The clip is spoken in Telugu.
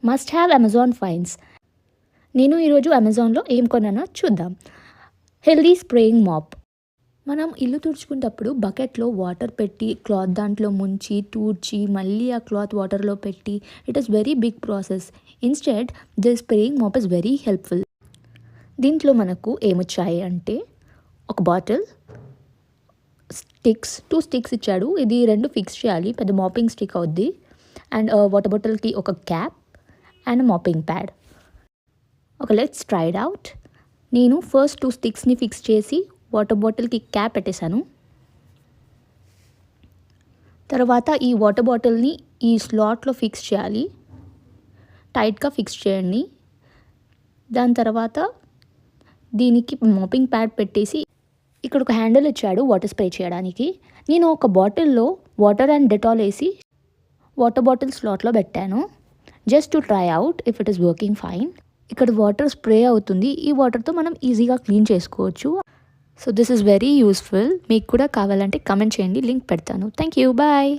Must have Amazon fines. నేను ఈరోజు అమెజాన్లో ఏం కొన్నానో చూద్దాం. Healthy spraying mop. మనం ఇల్లు తుడుచుకునేటప్పుడు బకెట్లో వాటర్ పెట్టి క్లాత్ దాంట్లో ముంచి తూడ్చి మళ్ళీ ఆ క్లాత్ వాటర్లో పెట్టి it is very big process. Instead this spraying mop is very helpful. దీంట్లో మనకు ఏమొచ్చాయి అంటే ఒక బాటిల్, స్టిక్స్, 2 స్టిక్స్ ఇచ్చాడు. ఇది 2 ఫిక్స్ చేయాలి, పెద్ద మాపింగ్ స్టిక్ అవుద్ది. అండ్ వాటర్ బాటిల్కి ఒక cap and mapping pad. Let's try it out. నేను ఫస్ట్ 2 స్టిక్స్ని ఫిక్స్ చేసి వాటర్ బాటిల్కి క్యాప్ పెట్టేశాను. తర్వాత ఈ వాటర్ బాటిల్ని ఈ స్లాట్లో ఫిక్స్ చేయాలి, టైట్గా ఫిక్స్ చేయండి. దాని తర్వాత దీనికి మాపింగ్ ప్యాడ్ పెట్టేసి ఇక్కడ ఒక హ్యాండిల్ ఇచ్చాడు వాటర్ స్ప్రే చేయడానికి. నేను ఒక బాటిల్లో వాటర్ అండ్ డెటాల్ వేసి వాటర్ బాటిల్ స్లాట్లో పెట్టాను, just to try out if it is working fine. ఇక్కడ వాటర్ స్ప్రే అవుతుంది. ఈ వాటర్తో మనం ఈజీగా క్లీన్ చేసుకోవచ్చు. So this is very useful. మీకు కూడా కావాలంటే కమెంట్ చేయండి, లింక్ పెడతాను. Thank you, bye.